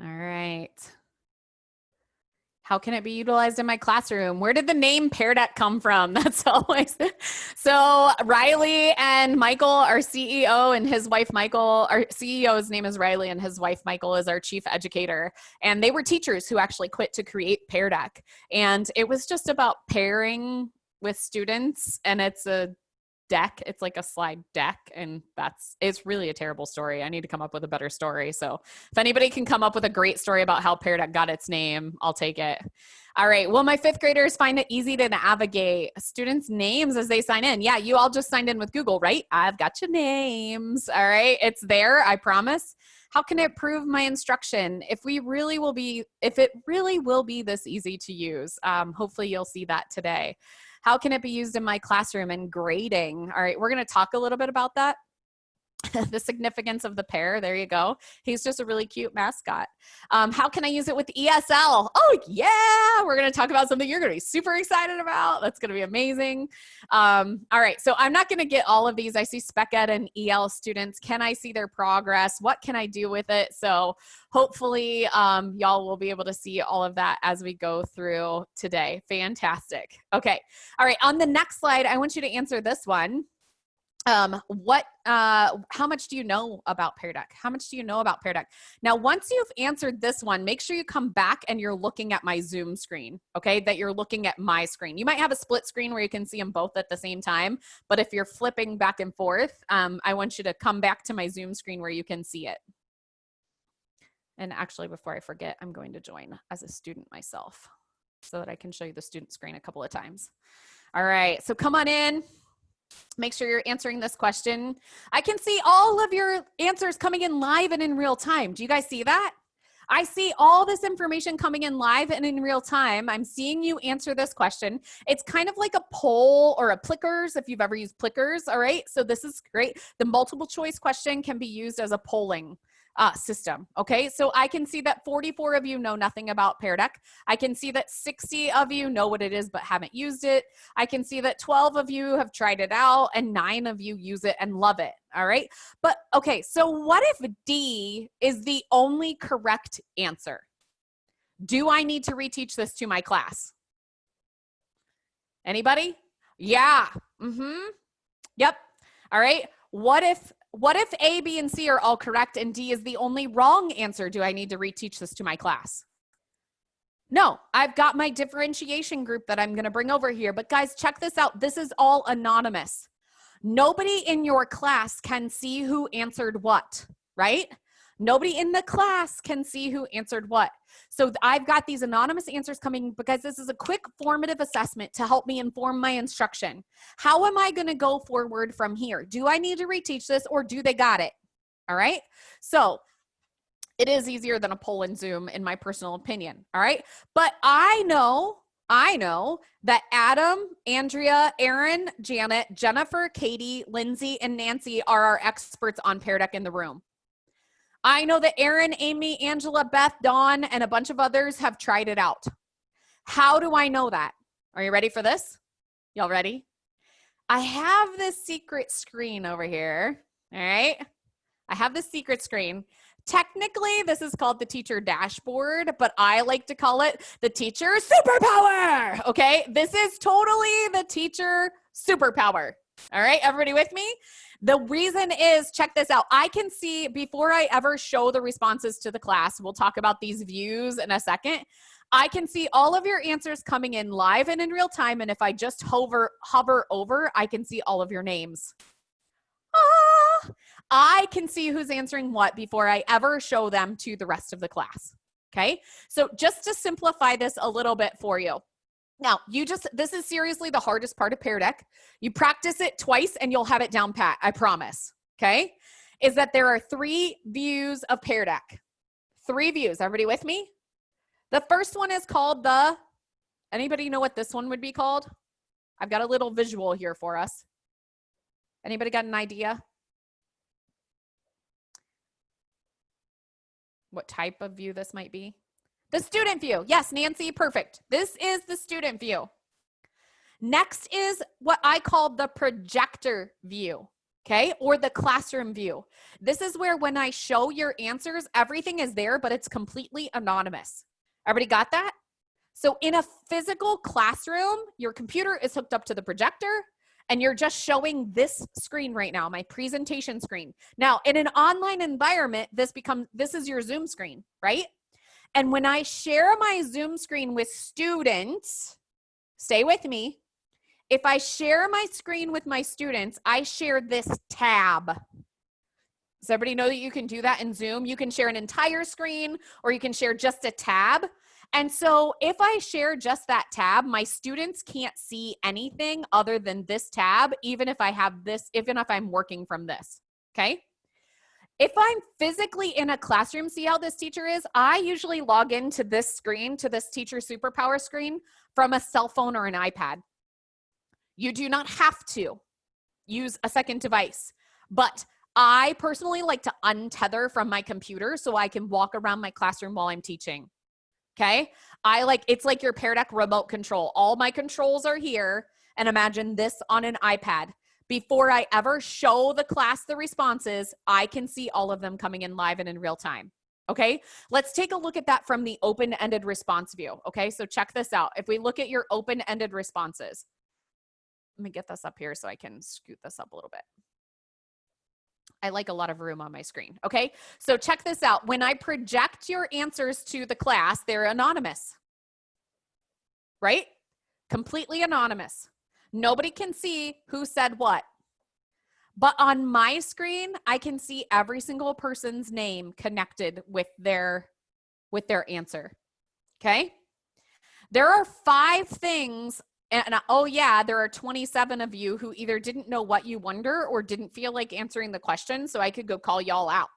All right. How can it be utilized in my classroom? Where did the name Pear Deck come from? That's always so. Riley and Michael, our CEO, and his wife Michael. Our CEO's name is Riley, and his wife Michael is our chief educator. And they were teachers who actually quit to create Pear Deck. And it was just about pairing with students, and it's a deck. It's like a slide deck, and it's really a terrible story. I need to come up with a better story. So if anybody can come up with a great story about how Pear Deck got its name, I'll take it. All right. Will my fifth graders find it easy to navigate students' names as they sign in? Yeah, you all just signed in with Google, right? I've got your names. All right. It's there, I promise. How can it improve my instruction? If it really will be this easy to use, hopefully you'll see that today. How can it be used in my classroom and grading? All right, we're going to talk a little bit about that. The significance of the pear. There you go. He's just a really cute mascot. How can I use it with ESL? Oh, yeah. We're going to talk about something you're going to be super excited about. That's going to be amazing. All right. So I'm not going to get all of these. I see spec ed and EL students. Can I see their progress? What can I do with it? So hopefully y'all will be able to see all of that as we go through today. Fantastic. Okay. All right. On the next slide, I want you to answer this one. How much do you know about Pear Deck? How much do you know about Pear Deck? Now, once you've answered this one, make sure you come back and you're looking at my Zoom screen, okay? That you're looking at my screen. You might have a split screen where you can see them both at the same time, but if you're flipping back and forth, I want you to come back to my Zoom screen where you can see it. And actually, before I forget, I'm going to join as a student myself so that I can show you the student screen a couple of times. All right, so come on in. Make sure you're answering this question. I can see all of your answers coming in live and in real time. Do you guys see that? I see all this information coming in live and in real time. I'm seeing you answer this question. It's kind of like a poll or a Plickers, if you've ever used Plickers, all right? So this is great. The multiple choice question can be used as a polling system, okay? So I can see that 44 of you know nothing about Pear Deck. I can see that 60 of you know what it is but haven't used it. I can see that 12 of you have tried it out and 9 of you use it and love it, all right? But okay, so what if D is the only correct answer? Do I need to reteach this to my class? Anybody? Yeah. Yep. All right. What if A, B, and C are all correct and D is the only wrong answer? Do I need to reteach this to my class? No, I've got my differentiation group that I'm going to bring over here. But guys, check this out. This is all anonymous. Nobody in your class can see who answered what, right? Nobody in the class can see who answered what. So I've got these anonymous answers coming because this is a quick formative assessment to help me inform my instruction. How am I going to go forward from here? Do I need to reteach this or do they got it? All right. So it is easier than a poll in Zoom, in my personal opinion. All right. But I know that Adam, Andrea, Aaron, Janet, Jennifer, Katie, Lindsay, and Nancy are our experts on Pear Deck in the room. I know that Aaron, Amy, Angela, Beth, Dawn, and a bunch of others have tried it out. How do I know that? Are you ready for this? Y'all ready? I have this secret screen over here. All right. I have this secret screen. Technically, this is called the teacher dashboard, but I like to call it the teacher superpower. Okay. This is totally the teacher superpower. All right. Everybody with me? The reason is, check this out. I can see, before I ever show the responses to the class, we'll talk about these views in a second. I can see all of your answers coming in live and in real time. And if I just hover over, I can see all of your names. I can see who's answering what before I ever show them to the rest of the class. Okay. So just to simplify this a little bit for you. Now, this is seriously the hardest part of Pear Deck. You practice it twice and you'll have it down pat, I promise, okay? Is that there are 3 views of Pear Deck. 3 views, everybody with me? The first one is called anybody know what this one would be called? I've got a little visual here for us. Anybody got an idea? What type of view this might be? The student view. Yes, Nancy, perfect. This is the student view. Next is what I call the projector view. okay? Or the classroom view. This is where when I show your answers, everything is there, but it's completely anonymous. Everybody got that? So in a physical classroom, your computer is hooked up to the projector and you're just showing this screen right now, my presentation screen. Now, in an online environment, this is your Zoom screen, right? And when I share my Zoom screen with students, stay with me. If I share my screen with my students, I share this tab. Does everybody know that you can do that in Zoom? You can share an entire screen or you can share just a tab. And so if I share just that tab, my students can't see anything other than this tab, even if I have this, even if I'm working from this, okay? If I'm physically in a classroom, see how this teacher is? I usually log into this screen, to this teacher superpower screen from a cell phone or an iPad. You do not have to use a second device, but I personally like to untether from my computer so I can walk around my classroom while I'm teaching. Okay. It's like your Pear Deck remote control. All my controls are here, and imagine this on an iPad. Before I ever show the class the responses, I can see all of them coming in live and in real time. Okay. Let's take a look at that from the open-ended response view. Okay. So check this out. If we look at your open-ended responses, let me get this up here so I can scoot this up a little bit. I like a lot of room on my screen. Okay, so check this out. When I project your answers to the class, they're anonymous, right? Completely anonymous. Nobody can see who said what. But on my screen, I can see every single person's name connected with their answer. Okay? There are 5 things. And oh yeah, there are 27 of you who either didn't know what you wonder or didn't feel like answering the question, so I could go call y'all out.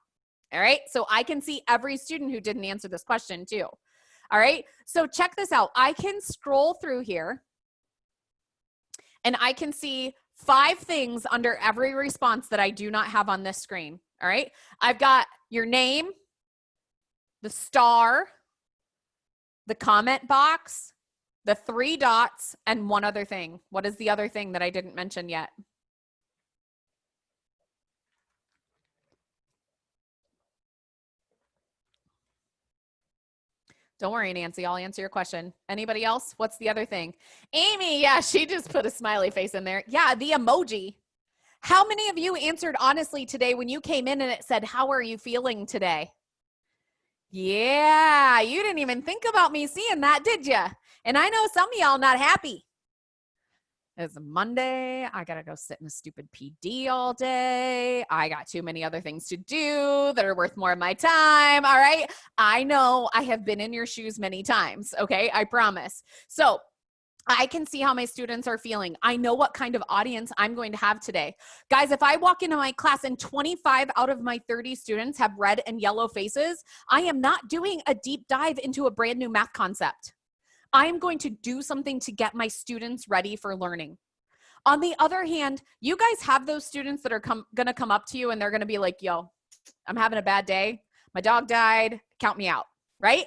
All right, so I can see every student who didn't answer this question too. All right, so check this out. I can scroll through here and I can see 5 things under every response that I do not have on this screen. All right, I've got your name, the star, the comment box, the 3 dots, and one other thing. What is the other thing that I didn't mention yet? Don't worry, Nancy, I'll answer your question. Anybody else? What's the other thing? Amy, yeah, she just put a smiley face in there. Yeah, the emoji. How many of you answered honestly today when you came in and it said, how are you feeling today? Yeah, you didn't even think about me seeing that, did you? And I know some of y'all not happy. It's a Monday. I got to go sit in a stupid PD all day. I got too many other things to do that are worth more of my time. All right. I know I have been in your shoes many times. Okay. I promise. So I can see how my students are feeling. I know what kind of audience I'm going to have today. Guys, if I walk into my class and 25 out of my 30 students have red and yellow faces, I am not doing a deep dive into a brand new math concept. I'm going to do something to get my students ready for learning. On the other hand, you guys have those students that are going to come up to you and they're going to be like, yo, I'm having a bad day. My dog died. Count me out, right?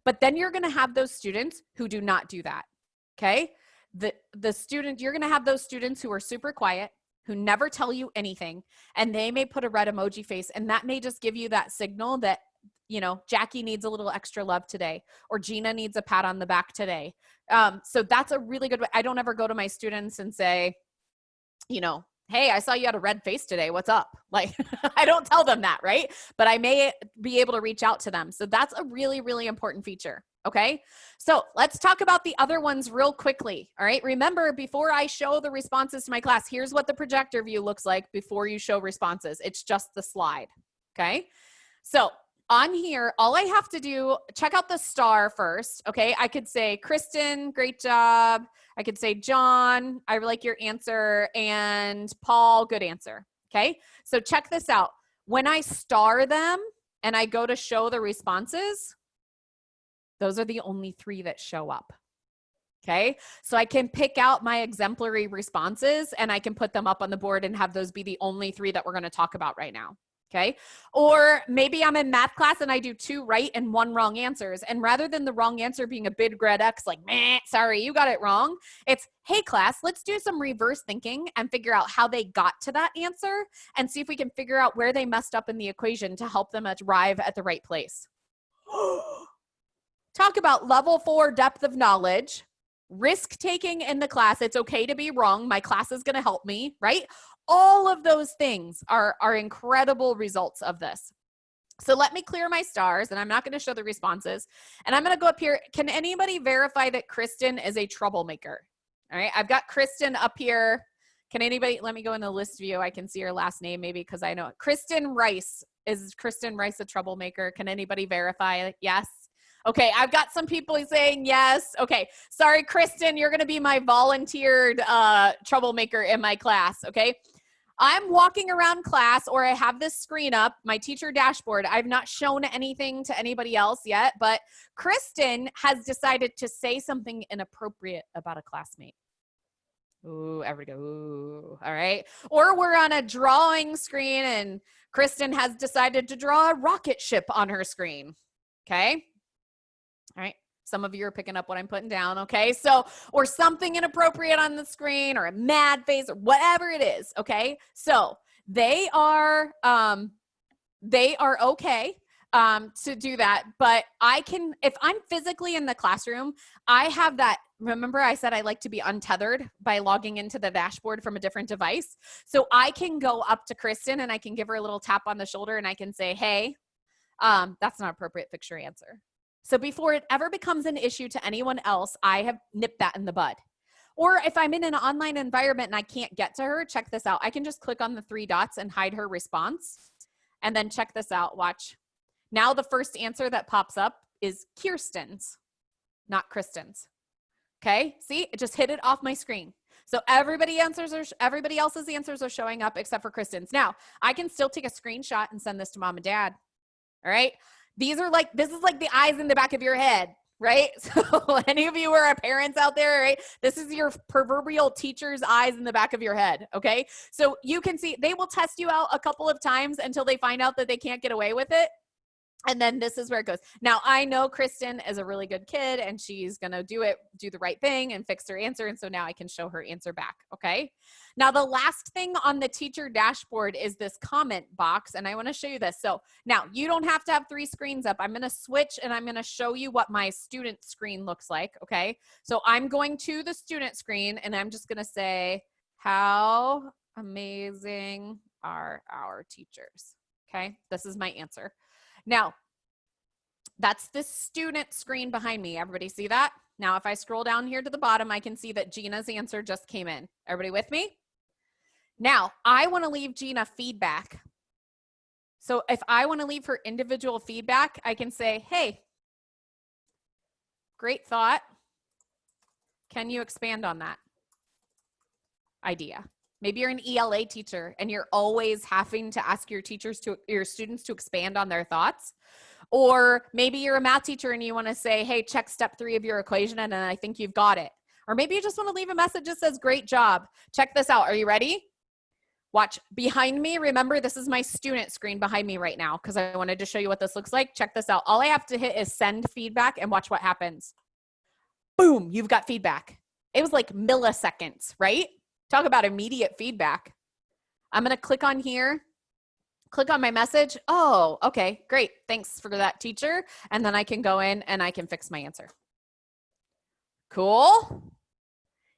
But then you're going to have those students who do not do that, okay? You're going to have those students who are super quiet, who never tell you anything, and they may put a red emoji face, and that may just give you that signal that, you know, Jackie needs a little extra love today, or Gina needs a pat on the back today. So that's a really good way. I don't ever go to my students and say, you know, hey, I saw you had a red face today. What's up? Like, I don't tell them that, right? But I may be able to reach out to them. So that's a really, really important feature. Okay. So let's talk about the other ones real quickly. All right. Remember, before I show the responses to my class, here's what the projector view looks like before you show responses. It's just the slide. Okay. So on here, all I have to do, check out the star first, okay? I could say, Kristen, great job. I could say, John, I like your answer, and Paul, good answer, okay? So check this out. When I star them and I go to show the responses, those are the only 3 that show up, okay? So I can pick out my exemplary responses and I can put them up on the board and have those be the only 3 that we're gonna talk about right now. Okay. Or maybe I'm in math class and I do 2 right and 1 wrong answers. And rather than the wrong answer being a big red X, like, meh, sorry, you got it wrong. It's, hey class, let's do some reverse thinking and figure out how they got to that answer and see if we can figure out where they messed up in the equation to help them arrive at the right place. Talk about level 4 depth of knowledge, risk taking in the class. It's okay to be wrong. My class is going to help me, right? All of those things are incredible results of this. So let me clear my stars, and I'm not going to show the responses. And I'm going to go up here. Can anybody verify that Kristen is a troublemaker? All right, I've got Kristen up here. Can anybody, let me go in the list view. I can see her last name maybe because I know it. Kristen Rice. Is Kristen Rice a troublemaker? Can anybody verify? Yes. Okay, I've got some people saying yes. Okay, sorry, Kristen, you're going to be my volunteered troublemaker in my class, okay? I'm walking around class, or I have this screen up, my teacher dashboard. I've not shown anything to anybody else yet, but Kristen has decided to say something inappropriate about a classmate. Ooh, everybody go, ooh, all right. Or we're on a drawing screen and Kristen has decided to draw a rocket ship on her screen, okay? All right. Some of you are picking up what I'm putting down. Okay. So, or something inappropriate on the screen or a mad face or whatever it is. Okay. So they are okay to do that. But I can, if I'm physically in the classroom, I have that. Remember I said I like to be untethered by logging into the dashboard from a different device. So I can go up to Kristen and I can give her a little tap on the shoulder and I can say, hey, that's not appropriate. Fix your answer. So before it ever becomes an issue to anyone else, I have nipped that in the bud. Or if I'm in an online environment and I can't get to her, check this out. I can just click on the 3 dots and hide her response. And then check this out. Watch. Now the first answer that pops up is Kirsten's, not Kristen's. Okay, see, it just hit it off my screen. So everybody else's answers are showing up except for Kristen's. Now, I can still take a screenshot and send this to mom and dad. All right. This is like the eyes in the back of your head, right? So any of you who are parents out there, right? This is your proverbial teacher's eyes in the back of your head, okay? So you can see, they will test you out a couple of times until they find out that they can't get away with it. And then this is where it goes. Now, I know Kristen is a really good kid and she's going to do the right thing and fix her answer. And so now I can show her answer back. Okay. Now, the last thing on the teacher dashboard is this comment box. And I want to show you this. So now you don't have to have 3 screens up. I'm going to switch and I'm going to show you what my student screen looks like. Okay. So I'm going to the student screen and I'm just going to say, how amazing are our teachers? Okay. This is my answer. Now, that's the student screen behind me. Everybody see that? Now, if I scroll down here to the bottom, I can see that Gina's answer just came in. Everybody with me? Now, I want to leave Gina feedback. So if I want to leave her individual feedback, I can say, hey, great thought. Can you expand on that idea? Maybe you're an ELA teacher and you're always having to ask your students to expand on their thoughts. Or maybe you're a math teacher and you want to say, hey, check step 3 of your equation and I think you've got it. Or maybe you just want to leave a message that says, great job. Check this out. Are you ready? Watch behind me. Remember, this is my student screen behind me right now because I wanted to show you what this looks like. Check this out. All I have to hit is send feedback and watch what happens. Boom, you've got feedback. It was like milliseconds, right? Talk about immediate feedback. I'm going to click on here, click on my message. Oh, okay, great. Thanks for that, teacher. And then I can go in and I can fix my answer. Cool.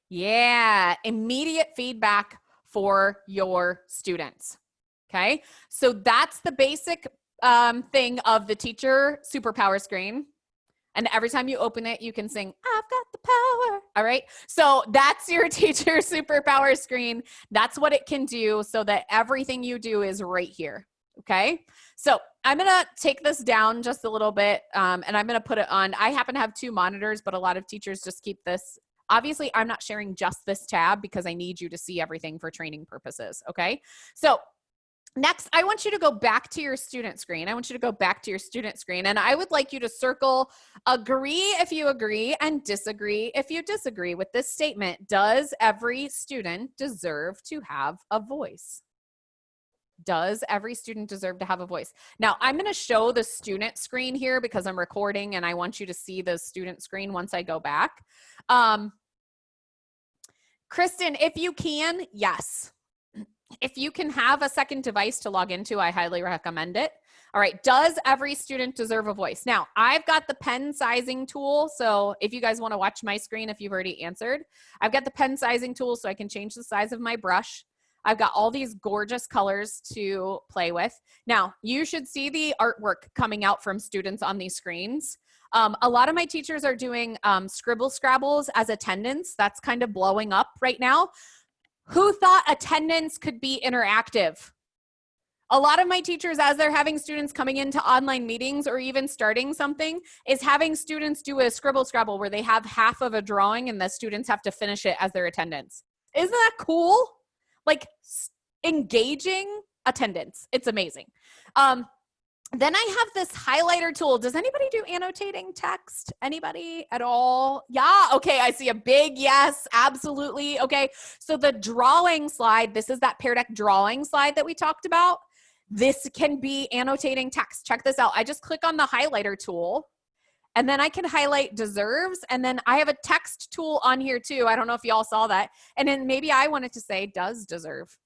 Yeah, immediate feedback for your students. Okay, so that's the basic thing of the teacher superpower screen. And every time you open it, you can sing, I've got the power. All right. So that's your teacher superpower screen. That's what it can do so that everything you do is right here. Okay. So I'm going to take this down just a little bit and I'm going to put it on. I happen to have 2 monitors, but a lot of teachers just keep this. Obviously, I'm not sharing just this tab because I need you to see everything for training purposes. Okay. So next, I want you to go back to your student screen. And I would like you to circle agree if you agree and disagree if you disagree with this statement. Does every student deserve to have a voice? Does every student deserve to have a voice? Now, I'm going to show the student screen here because I'm recording and I want you to see the student screen once I go back. Kristen, if you can, yes. If you can have a second device to log into, I highly recommend it. All right, does every student deserve a voice? Now, I've got the pen sizing tool. So if you guys want to watch my screen, if you've already answered, I've got the pen sizing tool so I can change the size of my brush. I've got all these gorgeous colors to play with. Now, you should see the artwork coming out from students on these screens. A lot of my teachers are doing scribble scrabbles as attendance. That's kind of blowing up right now. Who thought attendance could be interactive? A lot of my teachers, as they're having students coming into online meetings or even starting something, is having students do a scribble scrabble where they have half of a drawing and the students have to finish it as their attendance. Isn't that cool? Like engaging attendance. It's amazing. Then I have this highlighter tool. Does anybody do annotating text? Anybody at all? Yeah. Okay. I see a big yes. Absolutely. Okay. So the drawing slide, this is that Pear Deck drawing slide that we talked about. This can be annotating text. Check this out. I just click on the highlighter tool and then I can highlight deserves. And then I have a text tool on here too. I don't know if y'all saw that. And then maybe I wanted to say does deserve.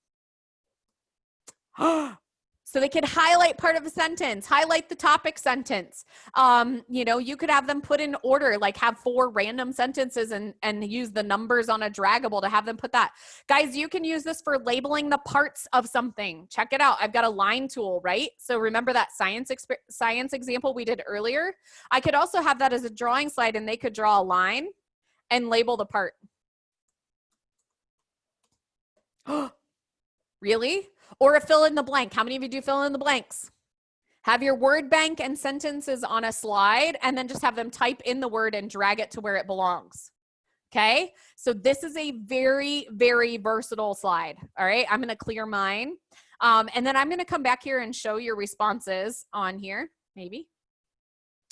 So they could highlight part of a sentence, highlight the topic sentence. You know, you could have them put in order, like have 4 random sentences and use the numbers on a draggable to have them put that. Guys, you can use this for labeling the parts of something. Check it out. I've got a line tool, right? So remember that science example we did earlier? I could also have that as a drawing slide and they could draw a line and label the part. Really? Or a fill in the blank. How many of you do fill in the blanks? Have your word bank and sentences on a slide and then just have them type in the word and drag it to where it belongs. Okay. So this is a very, very versatile slide. All right. I'm going to clear mine. And then I'm going to come back here and show your responses on here. Maybe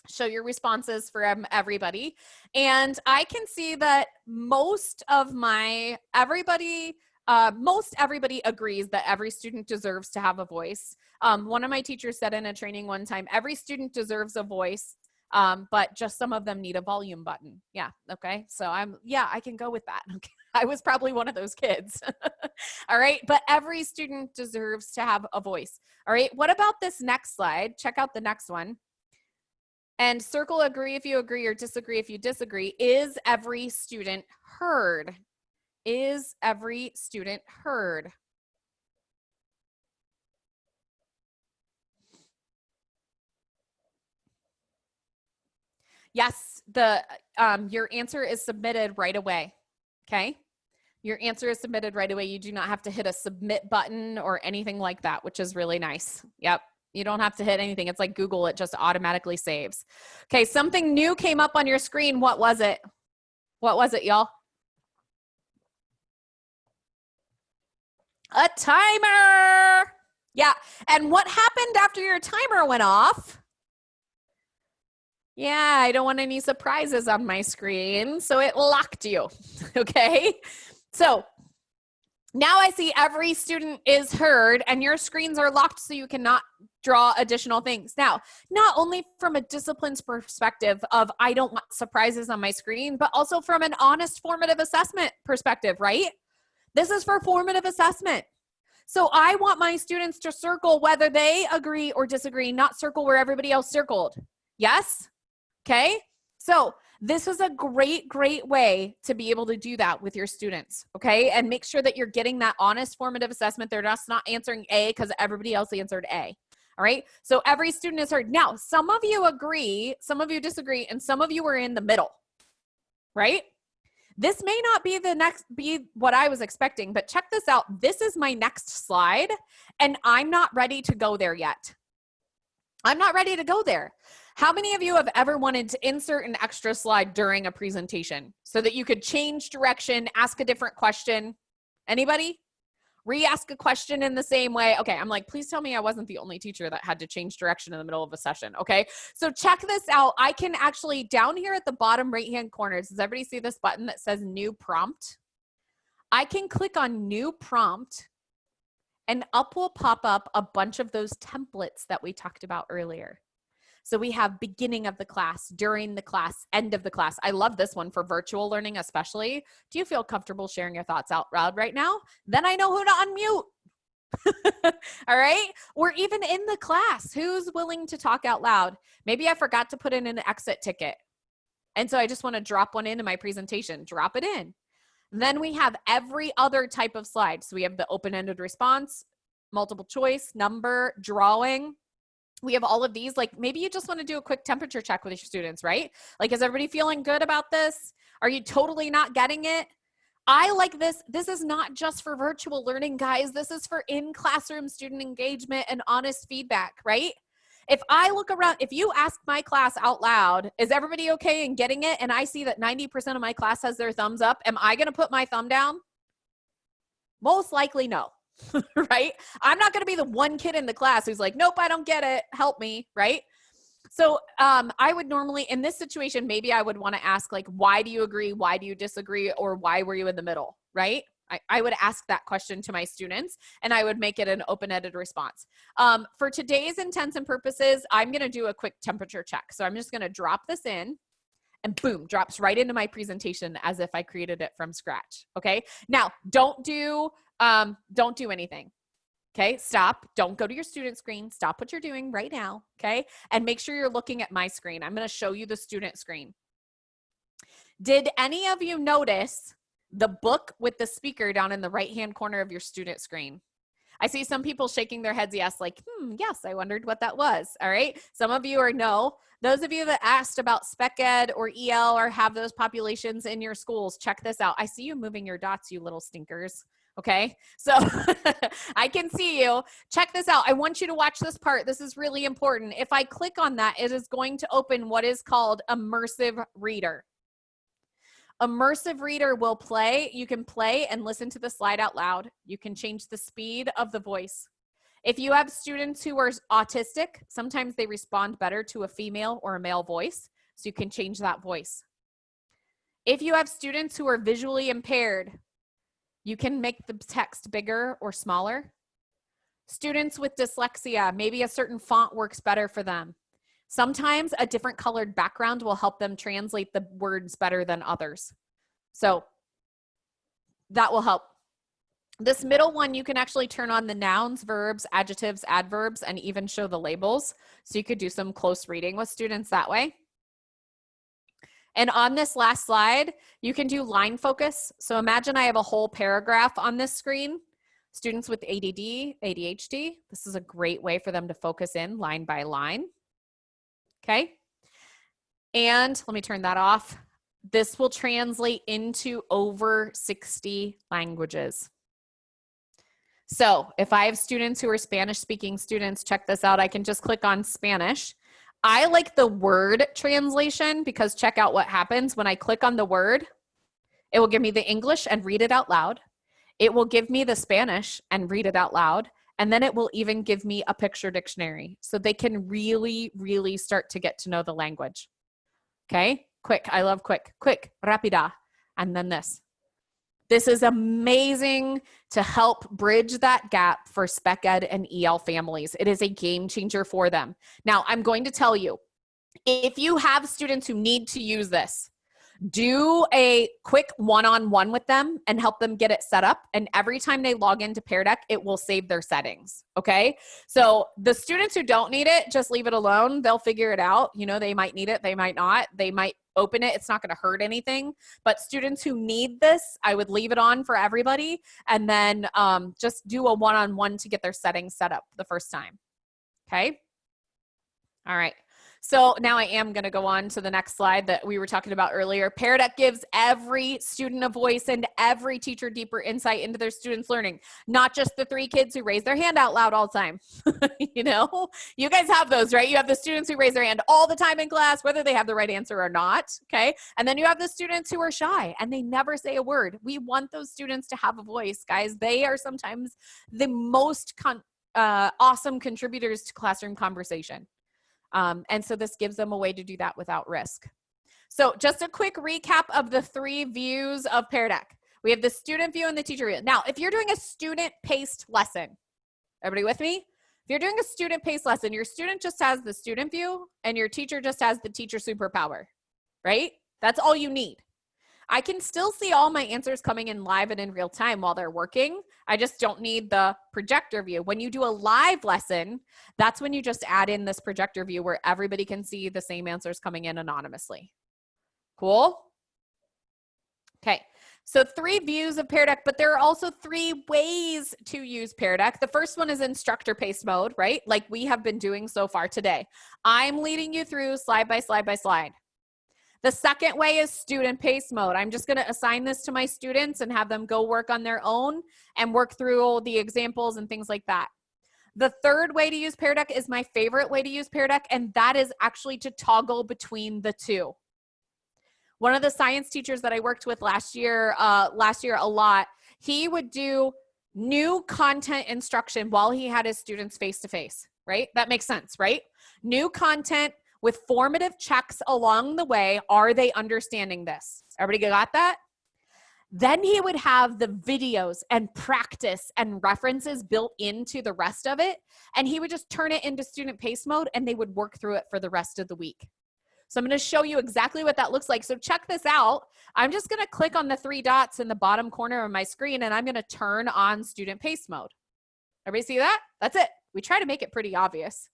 show your responses for everybody. And I can see that most everybody agrees that every student deserves to have a voice. One of my teachers said in a training one time, every student deserves a voice, but just some of them need a volume button. Yeah, okay. So I can go with that. Okay. I was probably one of those kids. All right, but every student deserves to have a voice. All right, what about this next slide? Check out the next one. And circle agree if you agree or disagree if you disagree. Is every student heard? Is every student heard? Yes, your answer is submitted right away. Okay? Your answer is submitted right away. You do not have to hit a submit button or anything like that, which is really nice. Yep. You don't have to hit anything. It's like Google, it just automatically saves. Okay, something new came up on your screen. What was it? What was it, y'all? A timer. Yeah. And what happened after your timer went off? Yeah, I don't want any surprises on my screen. So it locked you. Okay. So now I see every student is heard and your screens are locked so you cannot draw additional things. Now, not only from a disciplines perspective of I don't want surprises on my screen, but also from an honest formative assessment perspective, right? This is for formative assessment. So I want my students to circle whether they agree or disagree, not circle where everybody else circled. Yes? Okay. So this is a great, great way to be able to do that with your students. Okay. And make sure that you're getting that honest formative assessment. They're just not answering A because everybody else answered A. All right. So every student is heard. Now, some of you agree, some of you disagree, and some of you are in the middle, right? This may not be what I was expecting, but check this out. This is my next slide, and I'm not ready to go there yet. I'm not ready to go there. How many of you have ever wanted to insert an extra slide during a presentation so that you could change direction, ask a different question? Anybody? Re-ask a question in the same way. Okay, I'm like, please tell me I wasn't the only teacher that had to change direction in the middle of a session, okay? So check this out. I can actually, down here at the bottom right-hand corner, does everybody see this button that says New Prompt? I can click on New Prompt, and up will pop up a bunch of those templates that we talked about earlier. So we have beginning of the class, during the class, end of the class. I love this one for virtual learning especially. Do you feel comfortable sharing your thoughts out loud right now? Then I know who to unmute. All right. Or even in the class, who's willing to talk out loud? Maybe I forgot to put in an exit ticket. And so I just want to drop one into my presentation, drop it in. Then we have every other type of slide. So we have the open-ended response, multiple choice, number, drawing. We have all of these. Like maybe you just want to do a quick temperature check with your students, right? Like, is everybody feeling good about this? Are you totally not getting it? I like this. This is not just for virtual learning, guys. This is for in-classroom student engagement and honest feedback, right? If I look around, if you ask my class out loud, is everybody okay in getting it? And I see that 90% of my class has their thumbs up. Am I going to put my thumb down? Most likely no, right? I'm not going to be the one kid in the class who's like, nope, I don't get it. Help me, right? So I would normally, in this situation, maybe I would want to ask like, why do you agree? Why do you disagree? Or why were you in the middle, right? I would ask that question to my students and I would make it an open-ended response. For today's intents and purposes, I'm going to do a quick temperature check. So I'm just going to drop this in and boom, drops right into my presentation as if I created it from scratch. Okay. Now don't do anything. Okay. Stop. Don't go to your student screen. Stop what you're doing right now. Okay. And make sure you're looking at my screen. I'm going to show you the student screen. Did any of you notice the book with the speaker down in the right-hand corner of your student screen? I see some people shaking their heads yes, like, yes, I wondered what that was. All right. Some of you are no. Those of you that asked about spec ed or EL or have those populations in your schools, check this out. I see you moving your dots, you little stinkers. Okay. So I can see you. Check this out. I want you to watch this part. This is really important. If I click on that, it is going to open what is called Immersive Reader. Immersive Reader will play. You can play and listen to the slide out loud. You can change the speed of the voice. If you have students who are autistic, sometimes they respond better to a female or a male voice, so you can change that voice. If you have students who are visually impaired, you can make the text bigger or smaller. Students with dyslexia, maybe a certain font works better for them. Sometimes a different colored background will help them translate the words better than others. So that will help. This middle one, you can actually turn on the nouns, verbs, adjectives, adverbs, and even show the labels. So you could do some close reading with students that way. And on this last slide, you can do line focus. So imagine I have a whole paragraph on this screen. Students with ADD, ADHD, this is a great way for them to focus in line by line. Okay. And let me turn that off. This will translate into over 60 languages. So if I have students who are Spanish speaking students, check this out. I can just click on Spanish. I like the word translation because check out what happens when I click on the word. It will give me the English and read it out loud. It will give me the Spanish and read it out loud. And then it will even give me a picture dictionary so they can really, really start to get to know the language. Okay, quick, I love quick, rápida, and then this. This is amazing to help bridge that gap for spec ed and EL families. It is a game changer for them. Now, I'm going to tell you, if you have students who need to use this, do a quick one-on-one with them and help them get it set up. And every time they log into Pear Deck, it will save their settings. Okay. So the students who don't need it, just leave it alone. They'll figure it out. You know, they might need it. They might not. They might open it. It's not going to hurt anything. But students who need this, I would leave it on for everybody. And then just do a one-on-one to get their settings set up the first time. Okay. All right. So now I am going to go on to the next slide that we were talking about earlier. Pear Deck gives every student a voice and every teacher deeper insight into their students' learning, not just the 3 kids who raise their hand out loud all the time. You know, you guys have those, right? You have the students who raise their hand all the time in class, whether they have the right answer or not. Okay. And then you have the students who are shy and they never say a word. We want those students to have a voice, guys. They are sometimes the most awesome contributors to classroom conversation. And so this gives them a way to do that without risk. So just a quick recap of the 3 views of Pear Deck. We have the student view and the teacher view. Now, if you're doing a student-paced lesson, Everybody with me? If you're doing a student-paced lesson, your student just has the student view and your teacher just has the teacher superpower, right? That's all you need. I can still see all my answers coming in live and in real time while they're working. I just don't need the projector view. When you do a live lesson, that's when you just add in this projector view where everybody can see the same answers coming in anonymously. Cool? Okay, so 3 views of Pear Deck, but there are also 3 ways to use Pear Deck. The first one is instructor paced mode, right? Like we have been doing so far today. I'm leading you through slide by slide by slide. The second way is student pace mode. I'm just going to assign this to my students and have them go work on their own and work through all the examples and things like that. The third way to use Pear Deck is my favorite way to use Pear Deck, and that is actually to toggle between the two. One of the science teachers that I worked with last year a lot, he would do new content instruction while he had his students face-to-face, right? That makes sense, right? New content with formative checks along the way. Are they understanding this? Everybody got that? Then he would have the videos and practice and references built into the rest of it. And he would just turn it into student pace mode and they would work through it for the rest of the week. So I'm going to show you exactly what that looks like. So check this out. I'm just going to click on the 3 dots in the bottom corner of my screen and I'm going to turn on student pace mode. Everybody see that? That's it. We try to make it pretty obvious.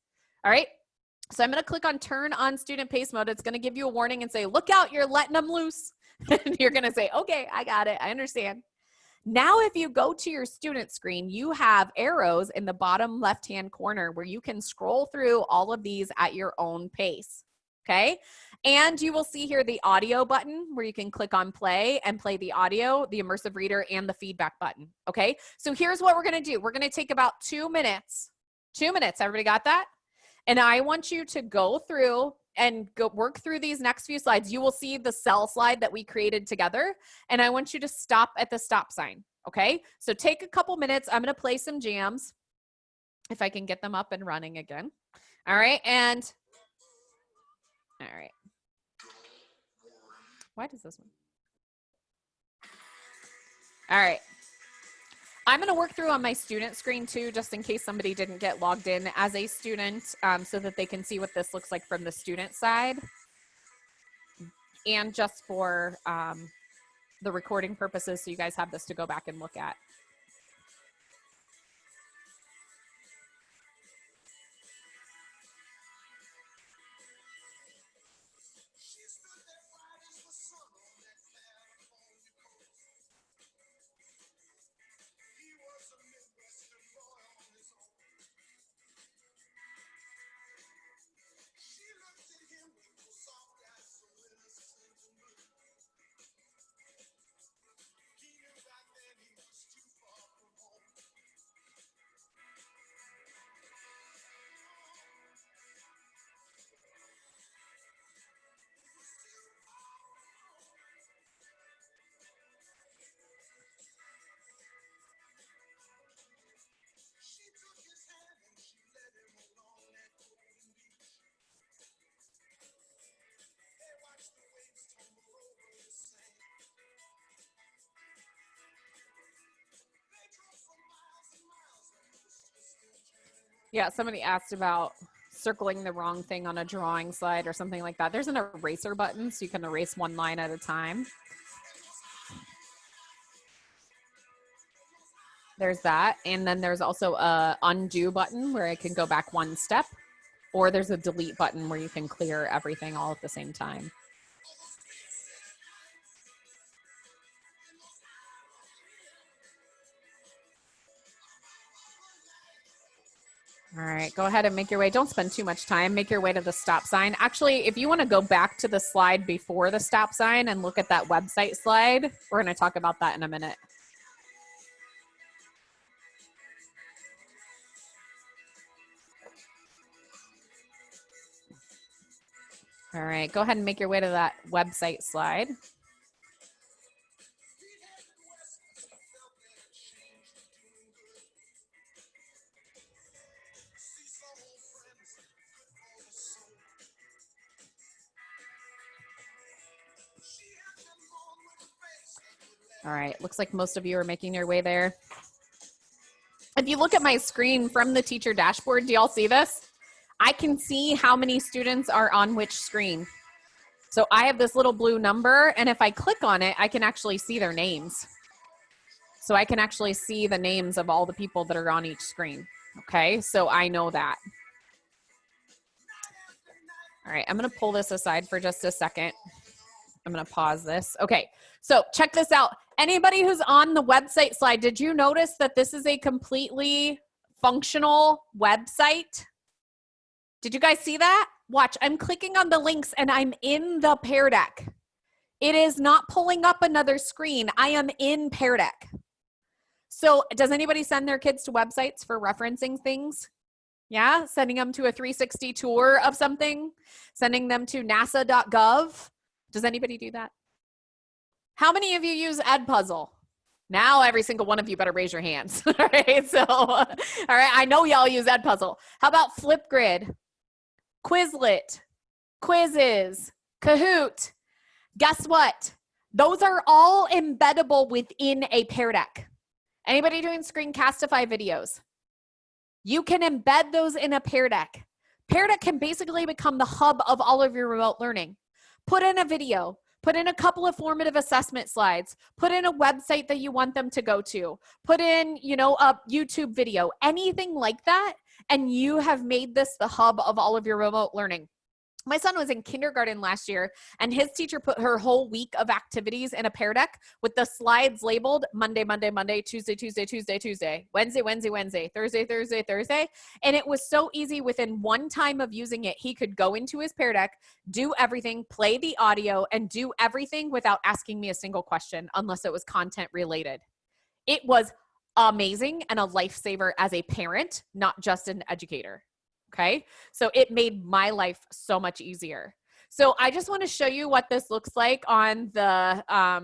All right. So I'm going to click on turn on student pace mode. It's going to give you a warning and say, look out, you're letting them loose. And you're going to say, okay, I got it. I understand. Now, if you go to your student screen, you have arrows in the bottom left-hand corner where you can scroll through all of these at your own pace. Okay. And you will see here the audio button where you can click on play and play the audio, the immersive reader, and the feedback button. Okay. So here's what we're going to do. We're going to take about 2 minutes. 2 minutes. Everybody got that? And I want you to go through and go work through these next few slides. You will see the cell slide that we created together. And I want you to stop at the stop sign. Okay. So take a couple minutes. I'm going to play some jams if I can get them up and running again. All right. And all right. Why does this one? All right. I'm going to work through on my student screen too, just in case somebody didn't get logged in as a student, so that they can see what this looks like from the student side. And just for the recording purposes, so you guys have this to go back and look at. Yeah, somebody asked about circling the wrong thing on a drawing slide or something like that. There's an eraser button, so you can erase one line at a time. There's that. And then there's also a undo button where I can go back one step, or there's a delete button where you can clear everything all at the same time. All right, go ahead and make your way. Don't spend too much time. Make your way to the stop sign. Actually, if you want to go back to the slide before the stop sign and look at that website slide, we're going to talk about that in a minute. All right, go ahead and make your way to that website slide. All right, looks like most of you are making your way there. If you look at my screen from the teacher dashboard, do y'all see this? I can see how many students are on which screen. So I have this little blue number, and if I click on it, I can actually see their names. So I can actually see the names of all the people that are on each screen. Okay, so I know that. All right, I'm gonna pull this aside for just a second. I'm gonna pause this. Okay, so check this out. Anybody who's on the website slide, did you notice that this is a completely functional website? Did you guys see that? Watch, I'm clicking on the links and I'm in the Pear Deck. It is not pulling up another screen. I am in Pear Deck. So does anybody send their kids to websites for referencing things? Yeah, sending them to a 360 tour of something, sending them to nasa.gov. Does anybody do that? How many of you use Edpuzzle? Now every single one of you better raise your hands. All right, so, all right, I know y'all use Edpuzzle. How about Flipgrid, Quizlet, Quizzes, Kahoot? Guess what? Those are all embeddable within a Pear Deck. Anybody doing Screencastify videos? You can embed those in a Pear Deck. Pear Deck can basically become the hub of all of your remote learning. Put in a video, put in a couple of formative assessment slides, put in a website that you want them to go to, put in, you know, a YouTube video, anything like that, and you have made this the hub of all of your remote learning. My son was in kindergarten last year, and his teacher put her whole week of activities in a Pear Deck with the slides labeled Monday, Monday, Monday, Tuesday, Tuesday, Tuesday, Tuesday, Wednesday, Wednesday, Wednesday, Thursday, Thursday, Thursday. And it was so easy. Within one time of using it, he could go into his Pear Deck, do everything, play the audio, and do everything without asking me a single question unless it was content related. It was amazing and a lifesaver as a parent, not just an educator. Okay, so it made my life so much easier. So I just want to show you what this looks like on the, I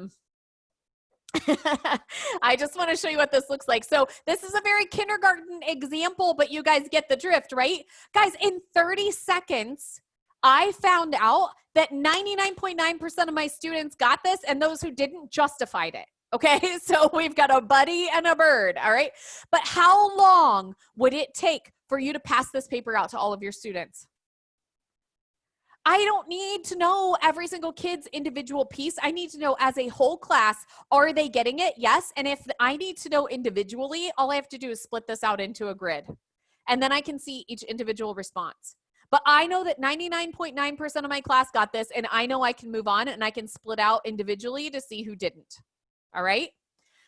just want to show you what this looks like. So this is a very kindergarten example, but you guys get the drift, right? Guys, in 30 seconds, I found out that 99.9% of my students got this, and those who didn't justified it. Okay, so we've got a buddy and a bird, all right? But how long would it take for you to pass this paper out to all of your students? I don't need to know every single kid's individual piece. I need to know as a whole class, are they getting it? Yes. And if I need to know individually, all I have to do is split this out into a grid. And then I can see each individual response. But I know that 99.9% of my class got this, and I know I can move on and I can split out individually to see who didn't. All right.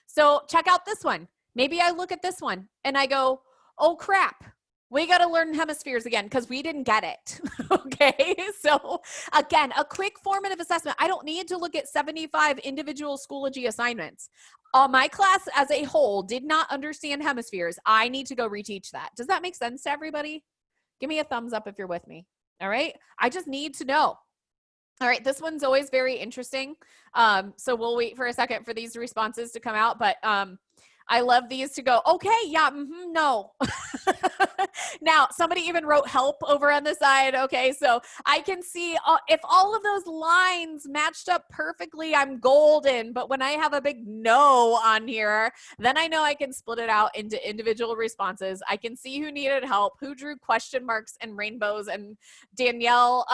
So check out this one. Maybe I look at this one and I go, oh crap, we got to learn hemispheres again because we didn't get it. Okay. So again, a quick formative assessment. I don't need to look at 75 individual Schoology assignments. My class as a whole did not understand hemispheres. I need to go reteach that. Does that make sense to everybody? Give me a thumbs up if you're with me. All right. I just need to know. All right, this one's always very interesting. So we'll wait for a second for these responses to come out, but I love these to go, okay, yeah, no. Now, somebody even wrote help over on the side. Okay, so I can see if all of those lines matched up perfectly, I'm golden. But when I have a big no on here, then I know I can split it out into individual responses. I can see who needed help, who drew question marks and rainbows, and Danielle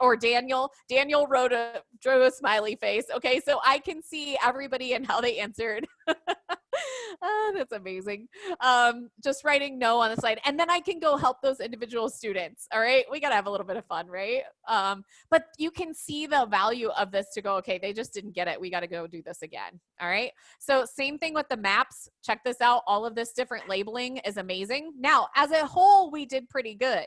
or Daniel drew a smiley face. Okay, so I can see everybody and how they answered. Oh, that's amazing. Just writing no on the slide. And then I can go help those individual students. All right. We got to have a little bit of fun, right? But you can see the value of this to go, okay, they just didn't get it. We got to go do this again. All right. So same thing with the maps. Check this out. All of this different labeling is amazing. Now, as a whole, we did pretty good.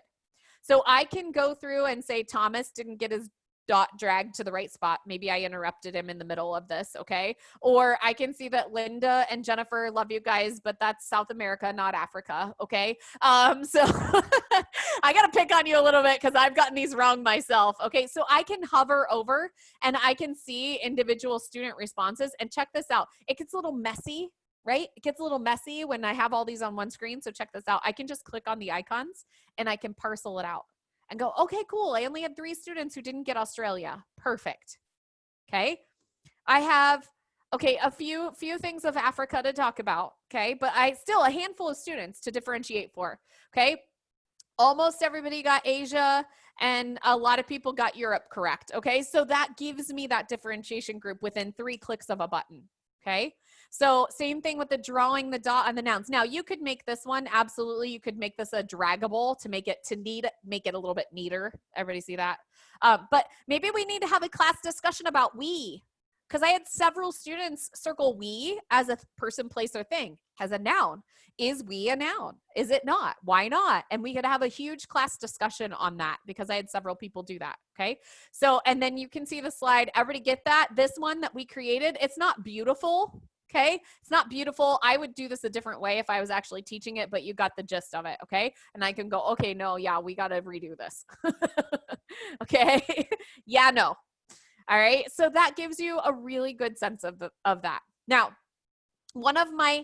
So I can go through and say Thomas didn't get his dot dragged to the right spot. Maybe I interrupted him in the middle of this, okay? Or I can see that Linda and Jennifer, love you guys, but that's South America, not Africa, okay? So I got to pick on you a little bit because I've gotten these wrong myself, okay? So I can hover over and I can see individual student responses, and check this out. It gets a little messy, right? It gets a little messy when I have all these on one screen, so check this out. I can just click on the icons and I can parcel it out and go, okay, cool. I only had 3 students who didn't get Australia. Perfect. Okay. I have, Okay, a few things of Africa to talk about, okay? But I still a handful of students to differentiate for, okay? Almost everybody got Asia and a lot of people got Europe correct, okay? So that gives me that differentiation group within 3 clicks of a button, okay? So same thing with the drawing the dot on the nouns. Now you could make this one, absolutely, you could make this a draggable to make it make it a little bit neater. Everybody see that? But maybe we need to have a class discussion about we, because I had several students circle we as a person, place, or thing as a noun. Is we a noun? Is it not? Why not? And we could have a huge class discussion on that because I had several people do that. Okay. So, and then you can see the slide. Everybody get that? This one that we created, it's not beautiful. Okay. It's not beautiful. I would do this a different way if I was actually teaching it, but you got the gist of it. Okay. And I can go, okay, no, yeah, we got to redo this. Okay. Yeah, no. All right. So that gives you a really good sense of that. Now, one of my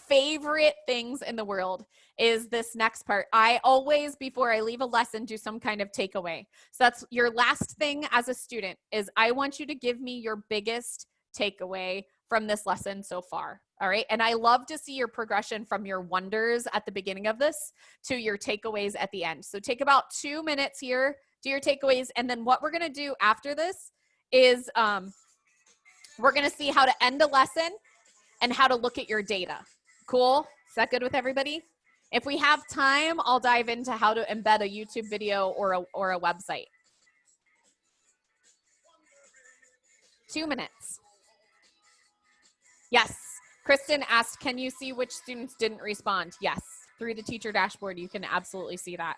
favorite things in the world is this next part. I always, before I leave a lesson, do some kind of takeaway. So that's your last thing as a student is I want you to give me your biggest takeaway from this lesson so far. All right. And I love to see your progression from your wonders at the beginning of this to your takeaways at the end. So take about 2 minutes here, do your takeaways. And then what we're going to do after this is we're going to see how to end a lesson and how to look at your data. Cool? Is that good with everybody? If we have time, I'll dive into how to embed a YouTube video or a website. 2 minutes. Yes. Kristen asked, can you see which students didn't respond? Yes. Through the teacher dashboard, you can absolutely see that.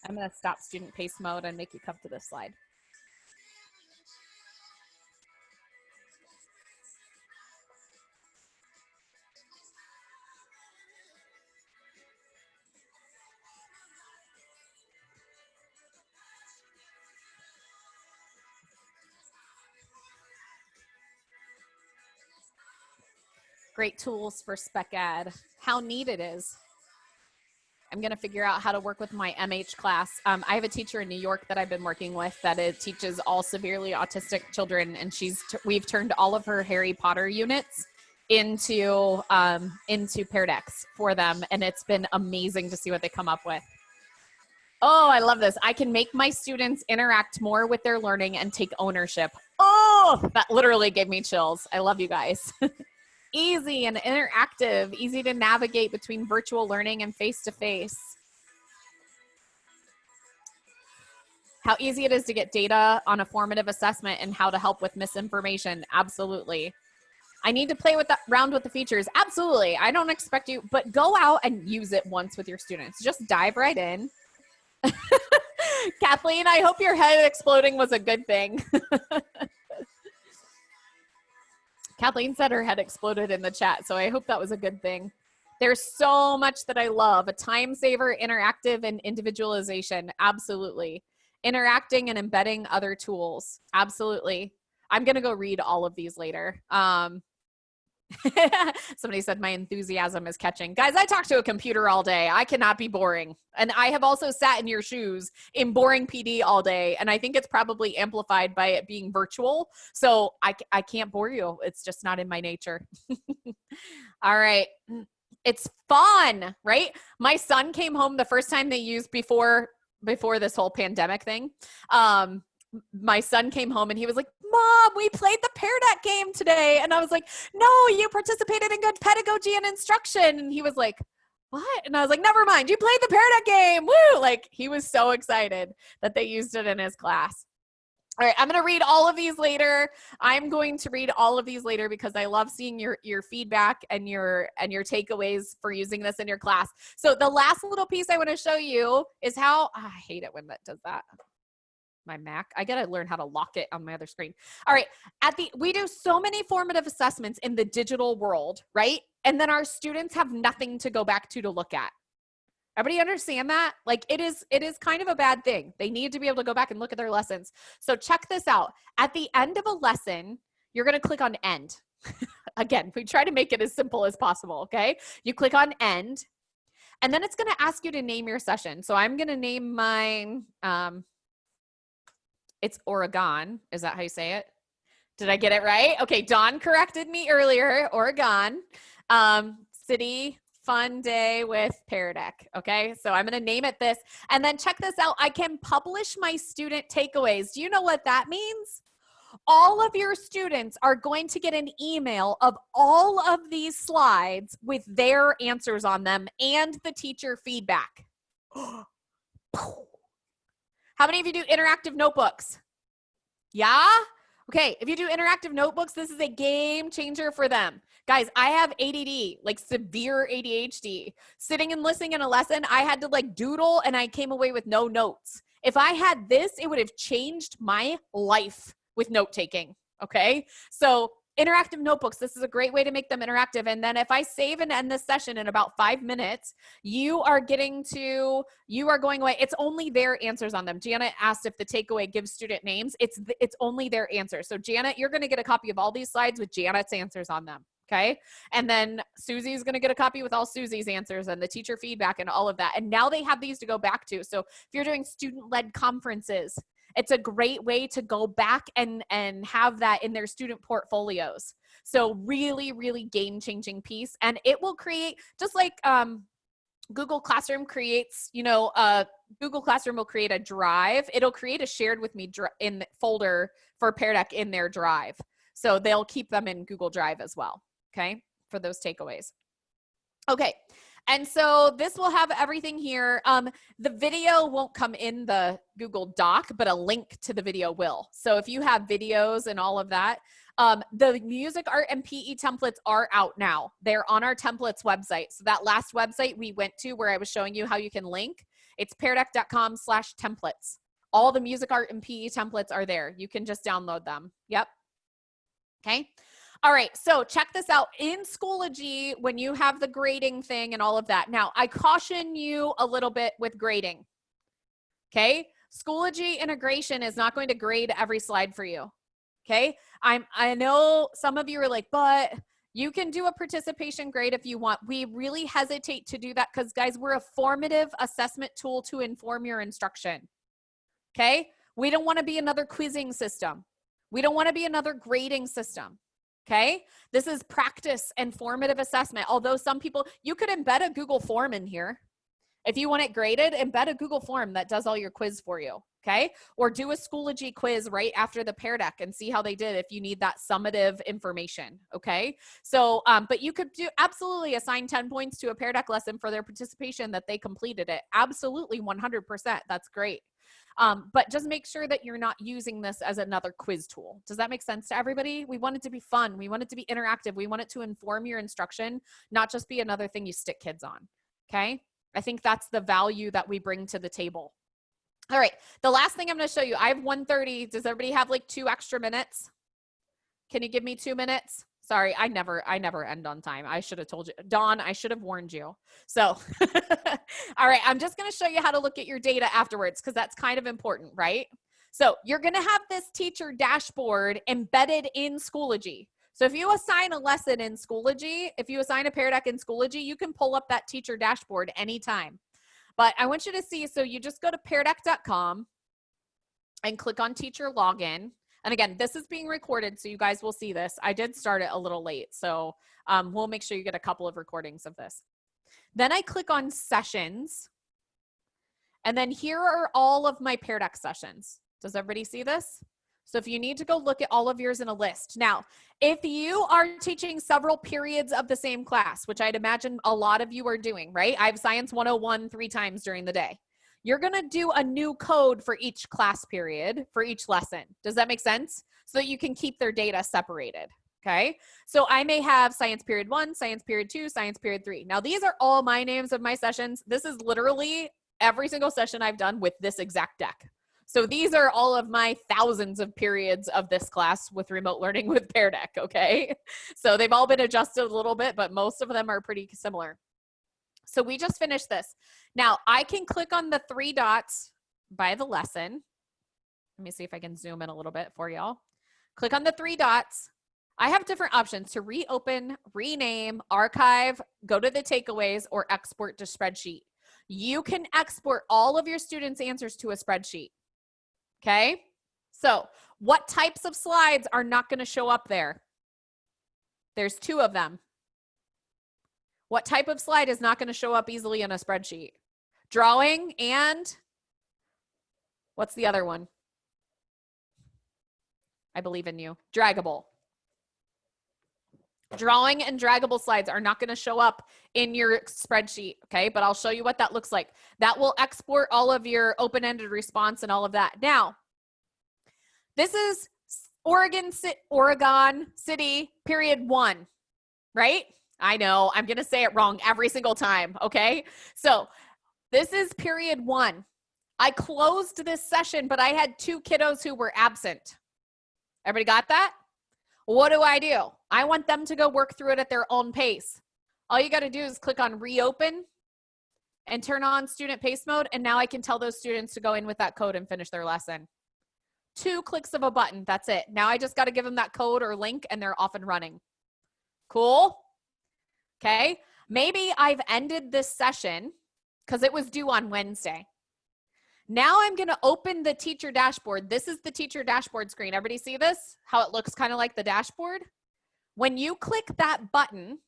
I'm going to stop student pace mode and make you come to this slide. Great tools for spec ed. How neat it is. I'm going to figure out how to work with my MH class. I have a teacher in New York that I've been working with that teaches all severely autistic children, and we've turned all of her Harry Potter units into Pear decks for them, and it's been amazing to see what they come up with. Oh, I love this. I can make my students interact more with their learning and take ownership. Oh, that literally gave me chills. I love you guys. Easy and interactive, easy to navigate between virtual learning and face-to-face. How easy it is to get data on a formative assessment and how to help with misinformation. Absolutely. I need to play around with the features. Absolutely. I don't expect you, but go out and use it once with your students. Just dive right in. Kathleen, I hope your head exploding was a good thing. Kathleen said her head exploded in the chat, so I hope that was a good thing. There's so much that I love. A time saver, interactive, and individualization. Absolutely. Interacting and embedding other tools. Absolutely. I'm going to go read all of these later. Somebody said my enthusiasm is catching. Guys, I talk to a computer all day. I cannot be boring. And I have also sat in your shoes in boring PD all day. And I think it's probably amplified by it being virtual. So I can't bore you. It's just not in my nature. All right. It's fun, right? My son came home the first time they used before this whole pandemic thing. My son came home and he was like, Mom, we played the Pear Deck game today. And I was like, no, you participated in good pedagogy and instruction. And he was like, what? And I was like, never mind, you played the Pear Deck game. Woo! Like, he was so excited that they used it in his class. All right, I'm going to read all of these later. I'm going to read all of these later because I love seeing your feedback and your takeaways for using this in your class. So the last little piece I want to show you is how, I hate it when that does that. My Mac. I got to learn how to lock it on my other screen. All right. We do so many formative assessments in the digital world, right? And then our students have nothing to go back to look at. Everybody understand that? Like it is kind of a bad thing. They need to be able to go back and look at their lessons. So check this out. At the end of a lesson, you're going to click on end. Again, we try to make it as simple as possible. Okay. You click on end and then it's going to ask you to name your session. So I'm going to name mine, it's Oregon. Is that how you say it? Did I get it right? Okay, Dawn corrected me earlier, Oregon. City Fun Day with Pear Deck. Okay, so I'm going to name it this. And then check this out. I can publish my student takeaways. Do you know what that means? All of your students are going to get an email of all of these slides with their answers on them and the teacher feedback. How many of you do interactive notebooks? Yeah? Okay, if you do interactive notebooks, this is a game changer for them. Guys, I have ADD, like severe ADHD. Sitting and listening in a lesson, I had to like doodle and I came away with no notes. If I had this, it would have changed my life with note taking, okay? So interactive notebooks, this is a great way to make them interactive. And then if I save and end this session in about 5 minutes, you are going away. It's only their answers on them. Janet asked if the takeaway gives student names. It's only their answers. So Janet, you're gonna get a copy of all these slides with Janet's answers on them. Okay. And then Susie's going to get a copy with all Susie's answers and the teacher feedback and all of that. And now they have these to go back to. So if you're doing student-led conferences, it's a great way to go back and have that in their student portfolios. So really, really game-changing piece. And it will create, just like Google Classroom creates, Google Classroom will create a drive. It'll create a shared with me in folder for Pear Deck in their drive. So they'll keep them in Google Drive as well, okay, for those takeaways. Okay, and so this will have everything here. The video won't come in the Google Doc, but a link to the video will. So if you have videos and all of that, the music, art, and PE templates are out now. They're on our templates website. So that last website we went to where I was showing you how you can link, it's peardeck.com/templates. All the music, art, and PE templates are there. You can just download them. Yep. Okay. All right, so check this out. In Schoology, when you have the grading thing and all of that, now I caution you a little bit with grading, okay? Schoology integration is not going to grade every slide for you, okay? I know some of you are like, but you can do a participation grade if you want. We really hesitate to do that because, guys, we're a formative assessment tool to inform your instruction, okay? We don't want to be another quizzing system. We don't want to be another grading system. Okay, this is practice and formative assessment. Although some people, you could embed a Google form in here. If you want it graded, embed a Google form that does all your quiz for you. Okay, or do a Schoology quiz right after the Pear Deck and see how they did if you need that summative information. Okay, so, but you could do absolutely assign 10 points to a Pear Deck lesson for their participation that they completed it. Absolutely 100%. That's great. But just make sure that you're not using this as another quiz tool. Does that make sense to everybody? We want it to be fun. We want it to be interactive. We want it to inform your instruction, not just be another thing you stick kids on. Okay. I think that's the value that we bring to the table. All right. The last thing I'm going to show you, I have 1:30. Does everybody have like 2 extra minutes? Can you give me 2 minutes? Sorry, I never end on time. I should have told you. Dawn, I should have warned you. So, all right, I'm just going to show you how to look at your data afterwards because that's kind of important, right? So you're going to have this teacher dashboard embedded in Schoology. So if you assign a lesson in Schoology, if you assign a Pear Deck in Schoology, you can pull up that teacher dashboard anytime. But I want you to see, so you just go to peardeck.com and click on teacher login. And again, this is being recorded, so you guys will see this. I did start it a little late, so we'll make sure you get a couple of recordings of this. Then I click on sessions, and then here are all of my Pear Deck sessions. Does everybody see this? So if you need to go look at all of yours in a list. Now, if you are teaching several periods of the same class, which I'd imagine a lot of you are doing, right? I have Science 101 3 times during the day. You're going to do a new code for each class period, for each lesson. Does that make sense? So that you can keep their data separated, okay? So I may have Science Period 1, Science Period 2, Science Period 3. Now, these are all my names of my sessions. This is literally every single session I've done with this exact deck. So these are all of my thousands of periods of this class with remote learning with Pear Deck, okay? So they've all been adjusted a little bit, but most of them are pretty similar. So we just finished this. Now I can click on the 3 dots by the lesson. Let me see if I can zoom in a little bit for y'all. Click on the 3 dots. I have different options to reopen, rename, archive, go to the takeaways, or export to spreadsheet. You can export all of your students' answers to a spreadsheet. Okay? So What types of slides are not going to show up there? There's 2 of them. What type of slide is not going to show up easily in a spreadsheet? Drawing and what's the other one? I believe in you. Draggable. Drawing and draggable slides are not going to show up in your spreadsheet, okay? But I'll show you what that looks like. That will export all of your open-ended response and all of that. Now, this is Oregon City, period 1, right? I know, I'm going to say it wrong every single time, okay? So this is period 1. I closed this session, but I had 2 kiddos who were absent. Everybody got that? What do? I want them to go work through it at their own pace. All you got to do is click on reopen and turn on student pace mode. And now I can tell those students to go in with that code and finish their lesson. 2 clicks of a button. That's it. Now I just got to give them that code or link and they're off and running. Cool. Okay. Maybe I've ended this session because it was due on Wednesday. Now I'm going to open the teacher dashboard. This is the teacher dashboard screen. Everybody see this? How it looks kind of like the dashboard? When you click that button,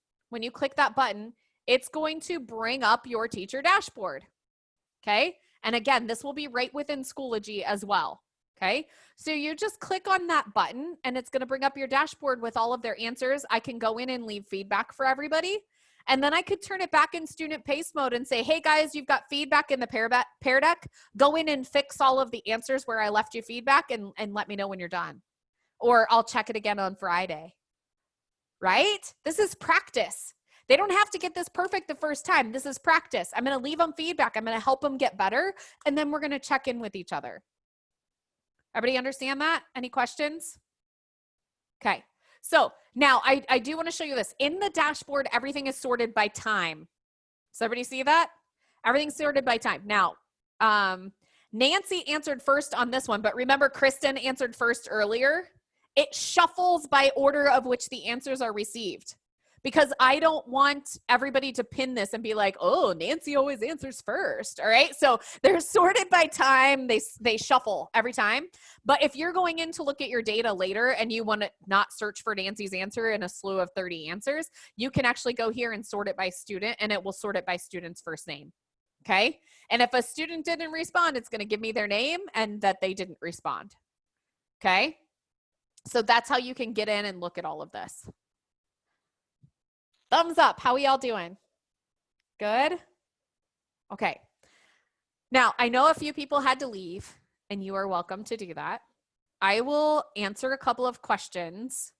it's going to bring up your teacher dashboard. Okay? And again, this will be right within Schoology as well. Okay? So you just click on that button and it's going to bring up your dashboard with all of their answers. I can go in and leave feedback for everybody. And then I could turn it back in student pace mode and say, hey guys, you've got feedback in the Pear deck. Go in and fix all of the answers where I left you feedback and let me know when you're done. Or I'll check it again on Friday. Right? This is practice. They don't have to get this perfect the first time. This is practice. I'm going to leave them feedback. I'm going to help them get better. And then we're going to check in with each other. Everybody understand that? Any questions? Okay. So now I do want to show you this. In the dashboard, everything is sorted by time. Does everybody see that? Everything's sorted by time. Now, Nancy answered first on this one, but remember Kristen answered first earlier? It shuffles by order of which the answers are received because I don't want everybody to pin this and be like, oh, Nancy always answers first. All right. So they're sorted by time. They shuffle every time. But if you're going in to look at your data later and you want to not search for Nancy's answer in a slew of 30 answers, you can actually go here and sort it by student and it will sort it by student's first name. Okay. And if a student didn't respond, it's going to give me their name and that they didn't respond. Okay. So that's how you can get in and look at all of this. Thumbs up. How we all doing? Good? Okay. Now, I know a few people had to leave, and you are welcome to do that. I will answer a couple of questions,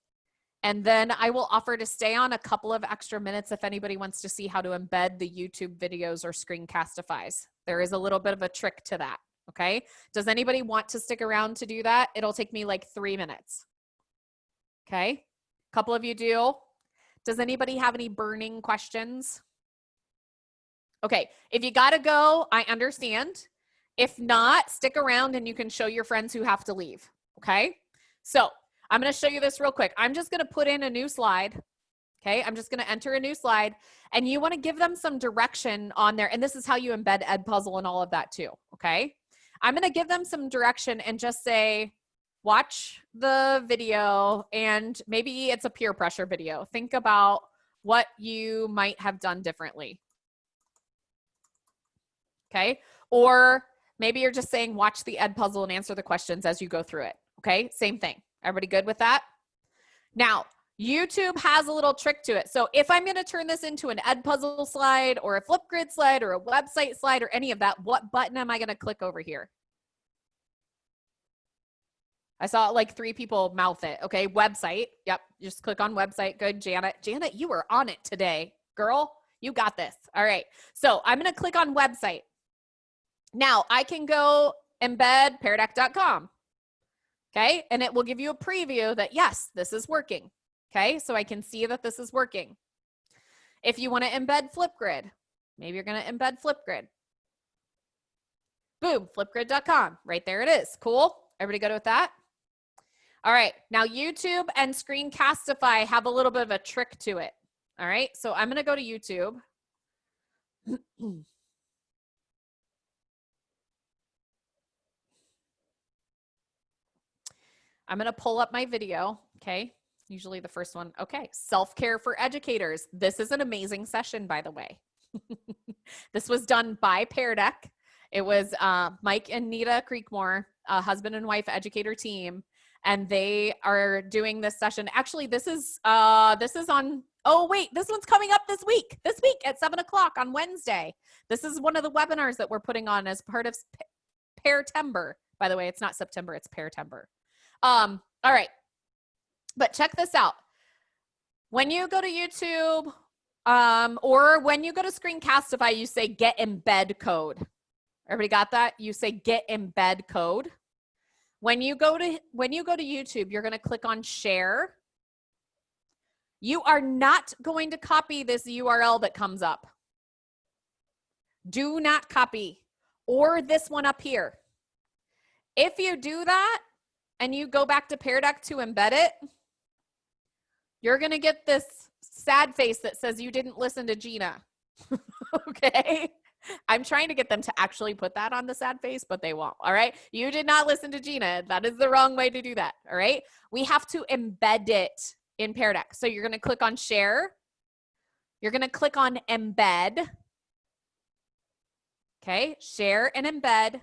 and then I will offer to stay on a couple of extra minutes if anybody wants to see how to embed the YouTube videos or Screencastifys. There is a little bit of a trick to that, okay? Does anybody want to stick around to do that? It'll take me like 3 minutes. Okay? A couple of you do. Does anybody have any burning questions? Okay, if you gotta go, I understand. If not, stick around and you can show your friends who have to leave, okay? So I'm gonna show you this real quick. I'm just gonna put in a new slide, okay? I'm just gonna enter a new slide and you wanna give them some direction on there. And this is how you embed Edpuzzle and all of that too, okay? I'm gonna give them some direction and just say, watch the video, and maybe it's a peer pressure video. Think about what you might have done differently. Okay. Or maybe you're just saying, watch the Edpuzzle and answer the questions as you go through it. Okay. Same thing. Everybody good with that? Now, YouTube has a little trick to it. So if I'm going to turn this into an Edpuzzle slide or a Flipgrid slide or a website slide or any of that, what button am I going to click over here? I saw like 3 people mouth it. Okay, website. Yep, just click on website. Good, Janet. Janet, you were on it today. Girl, you got this. All right, so I'm going to click on website. Now, I can go embed peardeck.com. Okay, and it will give you a preview that, yes, this is working. Okay, so I can see that this is working. If you want to embed Flipgrid, maybe you're going to embed Flipgrid. Boom, flipgrid.com. Right there it is. Cool. Everybody good with that? All right, now YouTube and Screencastify have a little bit of a trick to it. All right, so I'm gonna go to YouTube. I'm going to pull up my video. Okay. Usually the first one. Okay. Self-care for educators. This is an amazing session, by the way. This was done by Pear Deck. It was Mike and Nita Creekmore, a husband and wife educator team. And they are doing this session. Actually, this is on, oh wait, this one's coming up this week at 7:00 on Wednesday. This is one of the webinars that we're putting on as part of Pear-tember. By the way, it's not September, it's Pear-tember. All right, but check this out. When you go to YouTube or when you go to Screencastify, you say get embed code. Everybody got that? You say get embed code. When you go to YouTube, you're going to click on share. You are not going to copy this URL that comes up. Do not copy, or this one up here. If you do that and you go back to Pear Deck to embed it, you're going to get this sad face that says you didn't listen to Gina. Okay? I'm trying to get them to actually put that on the sad face, but they won't. All right. You did not listen to Gina. That is the wrong way to do that. All right. We have to embed it in Pear Deck. So you're going to click on share. You're going to click on embed. Okay. Share and embed.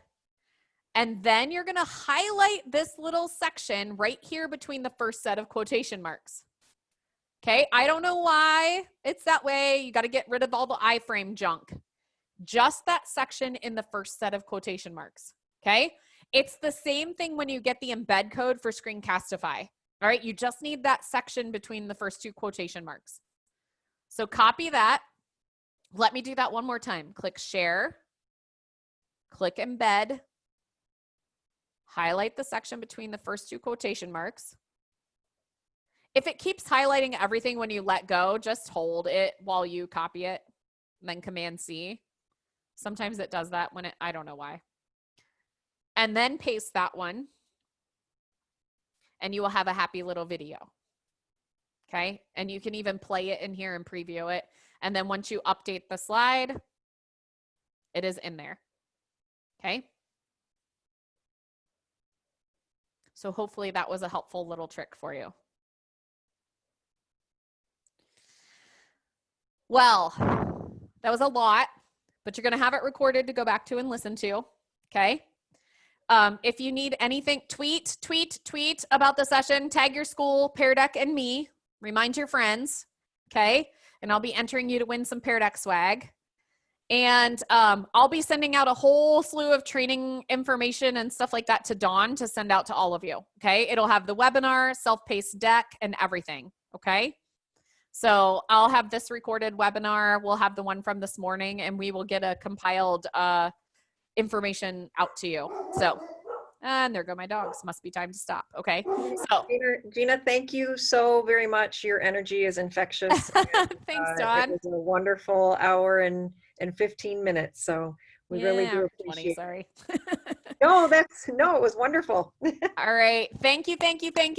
And then you're going to highlight this little section right here between the first set of quotation marks. Okay. I don't know why it's that way. You got to get rid of all the iframe junk. Just that section in the first set of quotation marks, okay? It's the same thing when you get the embed code for Screencastify, all right? You just need that section between the first two quotation marks. So copy that. Let me do that one more time. Click share, click embed, highlight the section between the first two quotation marks. If it keeps highlighting everything when you let go, just hold it while you copy it, and then Command C. Sometimes it does that when I don't know why. And then paste that one. And you will have a happy little video. Okay. And you can even play it in here and preview it. And then once you update the slide, it is in there. Okay. So hopefully that was a helpful little trick for you. Well, that was a lot. But you're going to have it recorded to go back to and listen to, okay? If you need anything, tweet about the session, tag your school, Pear Deck, and me. Remind your friends, okay? And I'll be entering you to win some Pear Deck swag. And I'll be sending out a whole slew of training information and stuff like that to Dawn to send out to all of you, okay? It'll have the webinar, self-paced deck, and everything, okay? So I'll have this recorded webinar. We'll have the one from this morning, and we will get a compiled information out to you. So, and there go my dogs. Must be time to stop. Okay. So Gina, thank you so very much. Your energy is infectious. And, thanks, Dawn. It was a wonderful hour and 15 minutes. So we really do appreciate 20, sorry. No, it was wonderful. All right. Thank you,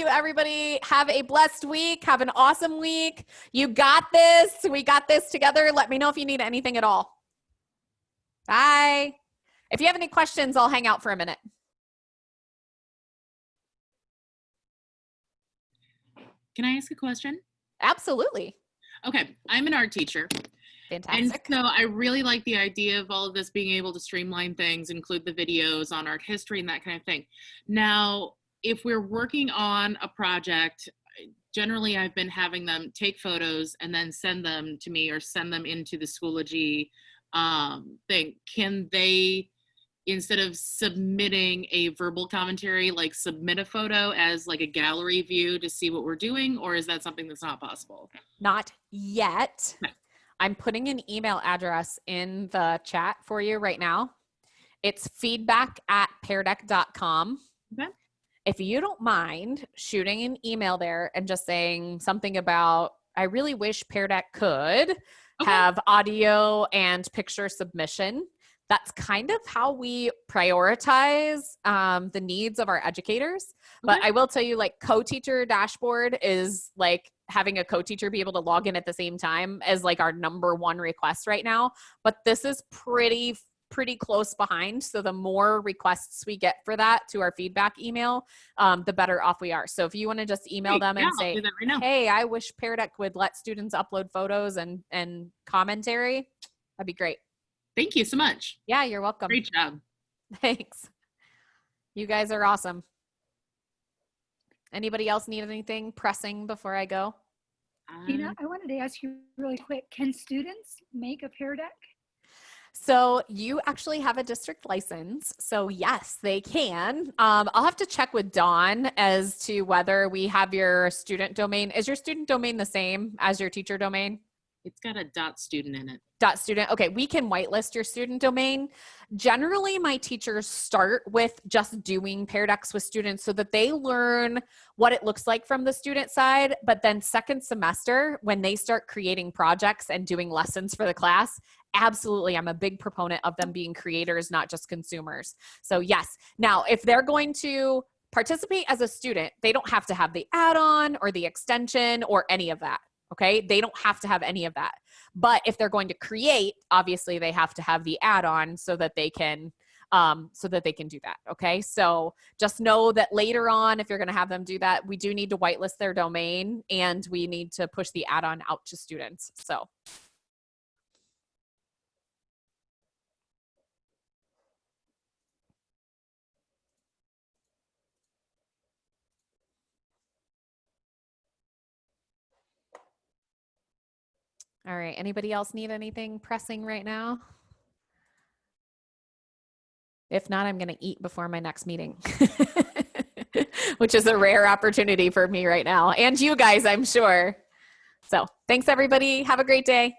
everybody. Have a blessed week. Have an awesome week. You got this. We got this together. Let me know if you need anything at all. Bye. If you have any questions, I'll hang out for a minute. Can I ask a question? Absolutely. Okay. I'm an art teacher. Fantastic. And so I really like the idea of all of this being able to streamline things, include the videos on art history and that kind of thing. Now, if we're working on a project, generally I've been having them take photos and then send them to me or send them into the Schoology thing. Can they, instead of submitting a verbal commentary, like submit a photo as like a gallery view to see what we're doing? Or is that something that's not possible? Not yet. No. I'm putting an email address in the chat for you right now. It's feedback@peardeck.com. Okay. If you don't mind shooting an email there and just saying something about, I really wish Pear Deck could have audio and picture submission. That's kind of how we prioritize the needs of our educators. But I will tell you, like, co-teacher dashboard is like having a co-teacher be able to log in at the same time as like our #1 request right now. But this is pretty pretty close behind. So the more requests we get for that to our feedback email, the better off we are. So if you want to just email Great. them and Yeah, I'll say, do that right now. hey, I wish Pear Deck would let students upload photos and commentary, that'd be great. Thank you so much. Yeah, you're welcome. Great job. Thanks. You guys are awesome. Anybody else need anything pressing before I go? Tina, I wanted to ask you really quick, can students make a Pear Deck? So you actually have a district license. So yes, they can. I'll have to check with Dawn as to whether we have your student domain. Is your student domain the same as your teacher domain? It's got a .student in it. .student. Okay, we can whitelist your student domain. Generally, my teachers start with just doing Pear Decks with students so that they learn what it looks like from the student side. But then second semester, when they start creating projects and doing lessons for the class, absolutely, I'm a big proponent of them being creators, not just consumers. So yes. Now, if they're going to participate as a student, they don't have to have the add-on or the extension or any of that. Okay, they don't have to have any of that. But if they're going to create, obviously they have to have the add-on so that they can do that. Okay, so just know that later on, if you're going to have them do that, we do need to whitelist their domain and we need to push the add-on out to students. So. All right, anybody else need anything pressing right now? If not, I'm going to eat before my next meeting, which is a rare opportunity for me right now. And you guys, I'm sure. So thanks, everybody. Have a great day.